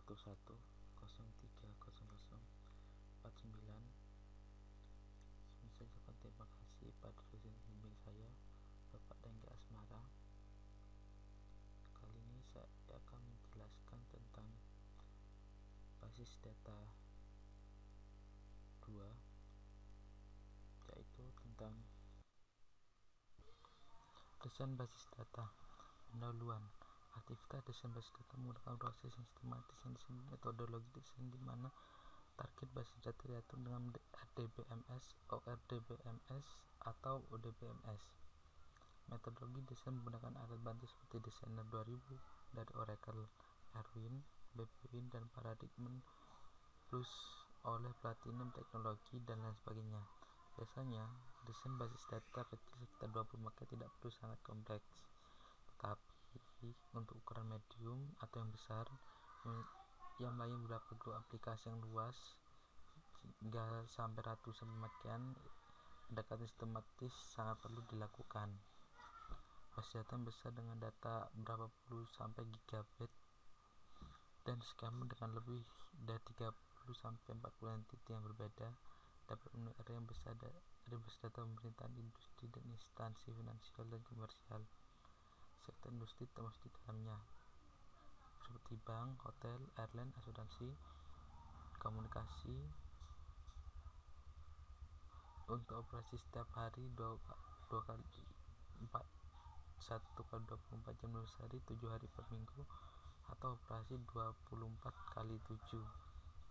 Saya ucapkan terima kasih pada dosen pembimbing saya, Bapak Dengga Asmara. Kali ini saya akan menjelaskan tentang basis data 2, yaitu tentang desain basis data. Pendahuluan. Aktivitas desain basis data menggunakan proses sistematis yang disebut metodologi desain, di mana target basis data diatur dengan RDBMS, ORDBMS, atau ODBMS. Metodologi desain menggunakan alat bantu seperti Designer 2000 dari Oracle, Erwin, BPWin, dan Paradigm Plus oleh Platinum Teknologi, dan lain sebagainya. Biasanya, desain basis data kecil sekitar 20 maka tidak perlu sangat kompleks. Tetapi, untuk ukuran medium atau yang besar, yang melayani beberapa grup aplikasi yang luas hingga sampai ratusan pemakaian, pendekatan sistematis sangat perlu dilakukan. Basis data yang besar dengan data berapa puluh sampai gigabit dan skema dengan lebih dari 30 sampai 40 entiti yang berbeda dapat memenuhi area yang besar dari basis data pemerintahan, industri, dan instansi finansial dan komersial. Sektor industri termasuk di dalamnya, seperti bank, hotel, airline, asuransi, komunikasi. Untuk operasi setiap hari 1 kali 24 jam dalam sehari, 7 hari per minggu, atau operasi 24 kali 7.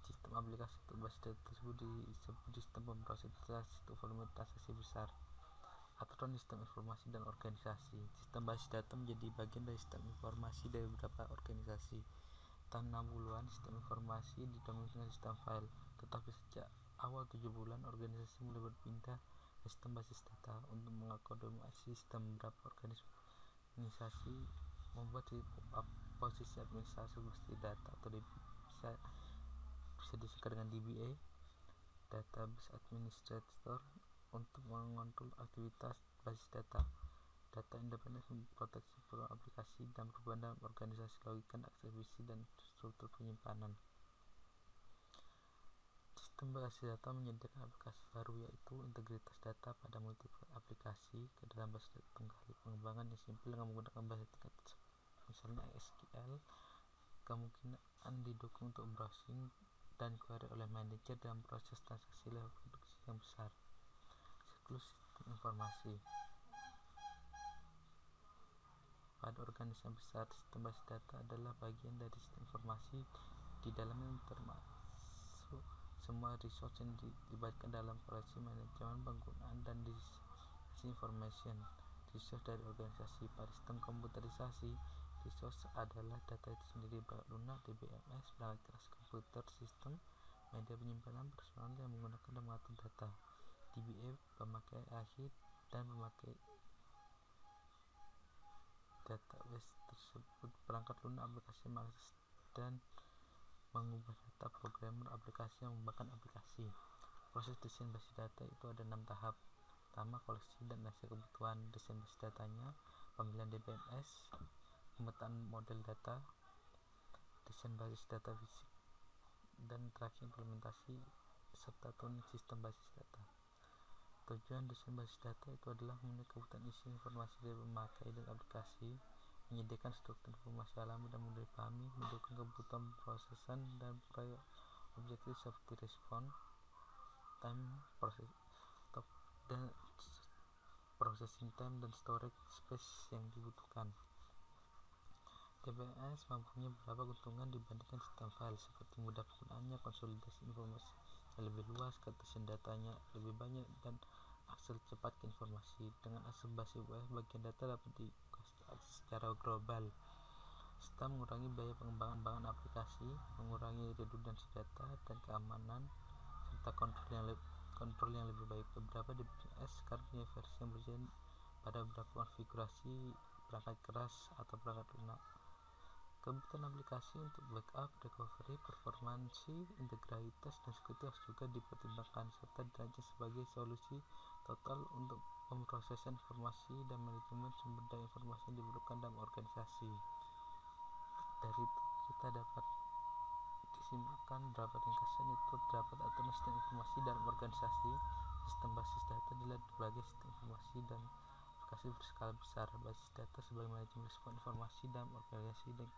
Sistem aplikasi untuk basis data tersebut disebut sistem pemrosesan untuk volume transaksi besar. Aturan sistem informasi dan organisasi. Sistem basis data menjadi bagian dari sistem informasi dari beberapa organisasi. Tahun 60-an, sistem informasi didominasi dengan sistem file, tetapi sejak awal 70-an, organisasi mulai berpindah ke sistem basis data untuk mengakomodasi sistem beberapa organisasi, membuat posisi administrasi logistik data atau bisa disingkat dengan DBA, Database Administrator, untuk mengontrol aktivitas basis data. Data independen memproteksi peluang aplikasi dan perubahan dalam organisasi, logika, eksekusi, dan struktur penyimpanan. Sistem basis data menyediakan aplikasi baru, yaitu integritas data pada multiple aplikasi ke dalam basis data tunggal. Pengembangan yang simpel dengan menggunakan basis tingkat tersebut, misalnya SQL, kemungkinan didukung untuk browsing dan query oleh manajer dalam proses transaksi level produksi yang besar. Siklus sistem informasi. Pada organisasi besar, sistem basis data adalah bagian dari sistem informasi. Di dalamnya termasuk semua resource yang dilibatkan dalam koleksi, manajemen, penggunaan, dan distribusi information resource dari organisasi. Pada sistem komputerisasi, resource adalah data itu sendiri, lunak, DBMS, perangkat keras komputer, sistem, media penyimpanan, personal yang menggunakan dan mengatur data, DBA, pemakai akhir, dan pemakai database tersebut. Perangkat lunak, aplikasi mengakses dan mengubah data, programmer, aplikasi yang mengembangkan aplikasi. Proses desain basis data itu ada 6 tahap. Pertama, koleksi dan analisis kebutuhan desain basis datanya, pemilihan DBMS, pemetaan model data, desain basis data fisik, dan terakhir implementasi serta tuning sistem basis data. Tujuan desain basis data itu adalah memenuhi kebutuhan isi informasi dari pemakai dan aplikasi, menyediakan struktur informasi alami dan mudah dipahami, mendukung kebutuhan prosesan dan proyek objektif seperti response time, processing time, dan storage space yang dibutuhkan. DBMS mempunyai beberapa keuntungan dibandingkan sistem file, seperti mudah penggunaannya, konsolidasi informasi yang lebih luas, ketersediaan datanya lebih banyak, dan akses cepat ke informasi. Dengan akses basis web, bagian data dapat dibuka secara global, serta mengurangi biaya pengembangan aplikasi, mengurangi redundansi data dan keamanan, serta kontrol yang lebih baik. Beberapa DBMS sekarang punya versi yang berjalan pada beberapa konfigurasi perangkat keras atau perangkat lunak. Kebutuhan aplikasi untuk backup, recovery, performansi, integritas, dan security harus juga dipertimbangkan, serta dirancang sebagai solusi total untuk pemrosesan informasi dan manajemen sumber daya informasi yang diperlukan dalam organisasi. Dari itu kita dapat disimpulkan beberapa ringkasan itu terdapat aturan sistem informasi dalam organisasi. Sistem basis data dilihat sebagai sistem informasi dan aplikasi berskala besar. Basis data sebagai manajemen respon informasi dalam organisasi dan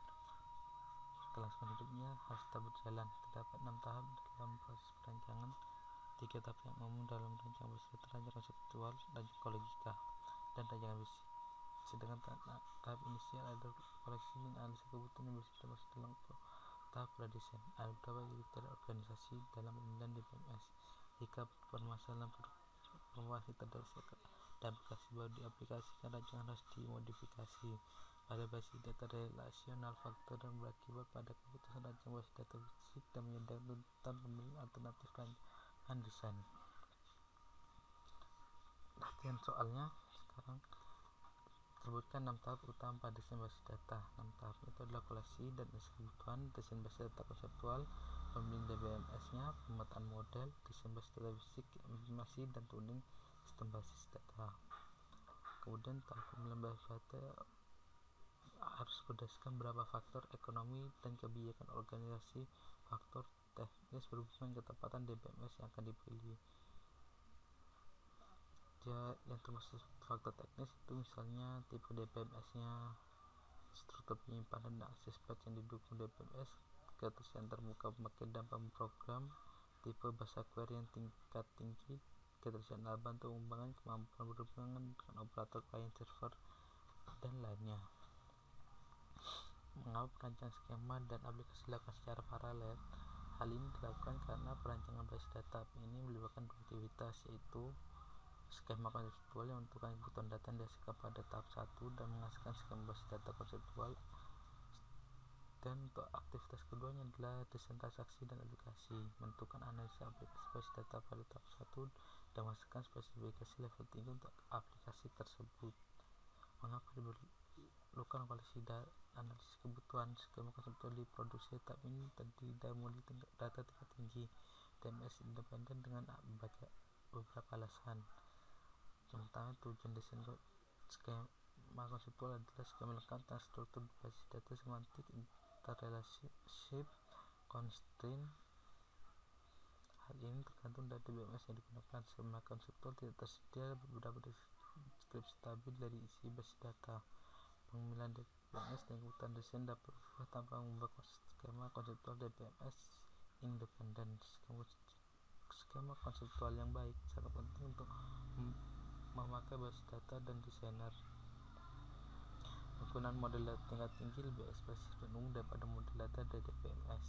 kelangsungan hidupnya harus tetap berjalan. Terdapat 6 tahap dalam proses perancangan, 3 tahap yang umum dalam rancangan basis data: rancangan konseptual, rancangan logika, dan rancangan basic. Sedangkan tahap inisial adalah koleksi dan analisa kebutuhan yang bersifat dalam tahap pradesain. Ada beberapa kriteria organisasi dalam pemilihan DBMS. Jika permasalahan informasi terdasar dan aplikasi baru diaplikasikan, rancangan harus dimodifikasi. Pada basis data relasional, faktor dan berakibat pada keputusan rancangan basis data basic dan menyediakan tuntutan pemilihan alternatif rancangan desain. Latihan soalnya sekarang. Sebutkan 6 tahap utama pada desain basis data. 6 tahap itu adalah koleksi dan analisa kebutuhan, desain basis data konseptual, pemilihan DBMS-nya, pemetaan model, desain basis data basic, implementasi dan tuning sistem basis data. Kemudian tahap pemilihan basis data harus berdasarkan beberapa faktor ekonomi dan kebijakan organisasi, faktor teknis berhubungan ketepatan DBMS yang akan dipilih. Yang termasuk faktor teknis itu misalnya tipe DBMS-nya, struktur penyimpanan dan akses batch yang didukung DBMS, ketersediaan terbuka pemakai dan pemrogram, tipe bahasa query yang tingkat tinggi, ketersediaan laba untuk pengembangan, kemampuan berhubungan dengan operator client server, dan lainnya. Mengapa perancangan skema dan aplikasi dilakukan secara paralel? Hal ini dilakukan karena perancangan basis data ini melibatkan dua aktivitas, yaitu skema konseptual yang menentukan kebutuhan data yang dihasilkan pada tahap 1 dan menghasilkan skema basis data konseptual, dan untuk aktivitas keduanya adalah desain transaksi dan aplikasi, menentukan analisa aplikasi basis data pada tahap 1 dan menghasilkan spesifikasi level tinggi untuk aplikasi tersebut. Mengapa diperlukan koleksi analisis kebutuhan? Skema konseptual diproduksi tahap ini terdiri dari model data tingkat tinggi DBMS independen dengan beberapa alasan. Pertama, tujuan desain skema konseptual adalah skema lengkap tentang struktur basis data, semantik, interrelationship, constraint. Hal ini tergantung dari DBMS yang digunakan. Skema konseptual tidak tersedia beberapa deskripsi stabil dari isi basis data. Pemilihan DBMS dan kebutuhan desain dapat berubah tanpa mengubah skema konseptual DBMS independen. Skema konseptual yang baik sangat penting untuk memakai basis data dan desainer. Penggunaan model data tingkat tinggi lebih ekspresif dan umum daripada model data dari DBMS.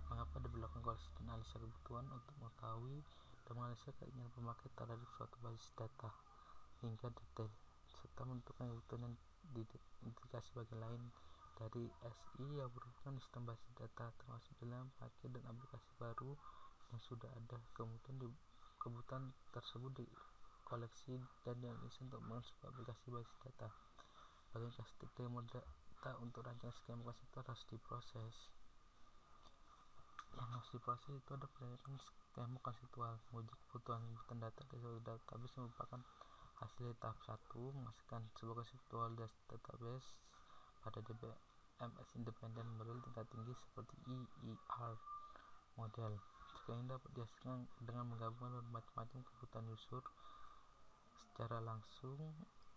Mengapa diperlukan koleksi dan analisa kebutuhan? Untuk mengetahui dan menganalisa keinginan pemakai terhadap suatu basis data hingga detail, serta menentukan kebutuhan yang diidentifikasi bagian lain dari SI yang berhubungan sistem basis data, termasuk dalam paket dan aplikasi baru yang sudah ada. Kemudian kebutuhan tersebut dikoleksi dan dianalisa untuk membangun sebuah aplikasi basis data. Bagian karakteristik dari model data untuk rancangan skema konseptual harus diproses. Yang harus diproses itu ada perencanaan skema konseptual, menguji kebutuhan data dari suatu database yang merupakan hasil dari tahap 1, menghasilkan sebuah konseptual database pada DBMS independen model tingkat tinggi seperti EER model. Skema ini dapat dihasilkan dengan menggabungkan bermacam-macam kebutuhan user secara langsung,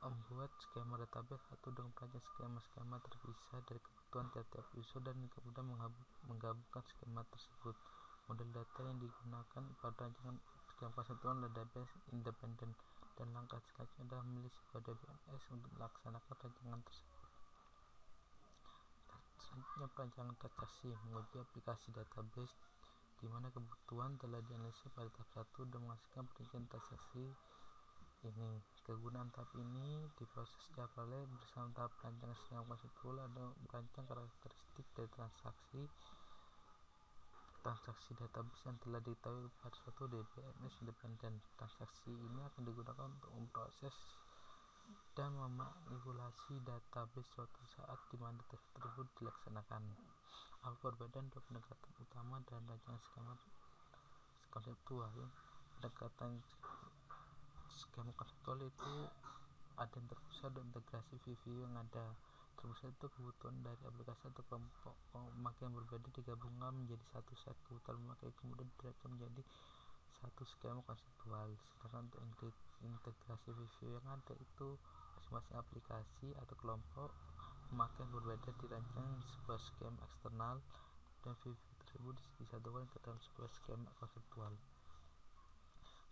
membuat skema database atau dengan perancangan skema-skema terpisah dari kebutuhan tiap-tiap user, dan kemudian menggabungkan skema tersebut. Model data yang digunakan pada rancangan skema konseptual adalah database independen, dan langkah selanjutnya adalah memilih sebuah DBMS untuk melaksanakan rancangan tersebut. Selanjutnya, perancangan transaksi, menguji aplikasi database di mana kebutuhan telah dianalisis pada tahap 1 dan menghasilkan perincian transaksi ini. Kegunaan tahap ini diproses secara paralel bersama tahap perancangan skema konseptual atau merancang karakteristik dari transaksi database yang telah diketahui pada suatu DBMS independen. Transaksi ini akan digunakan untuk memproses dan memanipulasi database suatu saat di mana transaksi tersebut dilaksanakan. Apa perbedaan dua pendekatan utama dalam rancangan skema konseptual? Pendekatan skema konseptual itu ada yang terpusat dan integrasi view yang ada. Terus itu kebutuhan dari aplikasi atau kelompok pemakai yang berbeda digabungkan menjadi satu set kebutuhan pemakai, kemudian direkam menjadi satu skema konseptual. Sedangkan untuk integrasi view yang ada itu masing-masing aplikasi atau kelompok pemakai yang berbeda dirancang sebuah skema eksternal dan view tersebut disatukan ke dalam sebuah skema konseptual.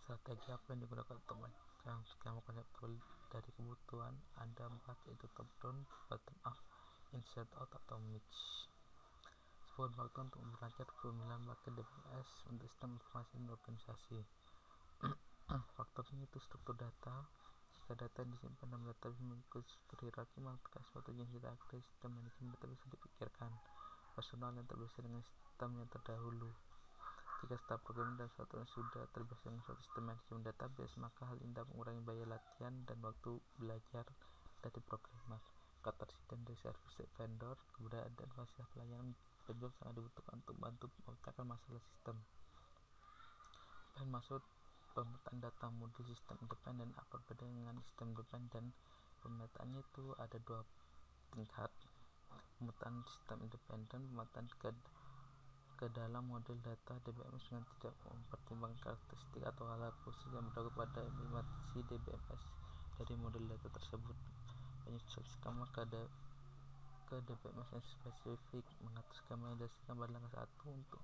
Strategi apa yang digunakan untuk menentukan skema konseptual dari kebutuhan? Ada 4, yaitu top down, bottom up, inside out, atau mix. Sebuah faktor untuk memperlancar pemilihan pakai DBMS untuk sistem informasi dan organisasi. Faktornya itu struktur data. Jika data yang disimpan dalam database mengikuti struktur hierarki, maka suatu jenis hierarki sistem manajemen data bisa dipikirkan personal yang terbiasa dengan sistem yang terdahulu. Jika staf programming dan suatu yang sudah terbiasa dengan suatu sistem manajemen database, maka hal ini dapat mengurangi biaya latihan dan waktu belajar dari programmer. Ketersediaan dari service vendor, keberadaan fasilitas pelayanan penjual sangat dibutuhkan untuk membantu memecahkan masalah sistem. Apa maksud pemetaan data modul sistem independen? Apa berbeda dengan sistem independen? Pemetaannya itu ada 2 tingkat. Pemetaan sistem independen, pemetaan ke dalam model data DBMS dengan tidak mempertimbangkan karakteristik atau hal khusus yang berdampak pada implementasi DBMS dari model data tersebut. Penyesuaian skema ke DBMS yang spesifik, mengatur skema yang didasarkan pada langkah 1 untuk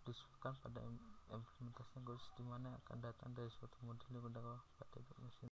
disesuaikan pada implementasi yang khusus, di mana akan datang dari suatu model yang digunakan pada DBMS.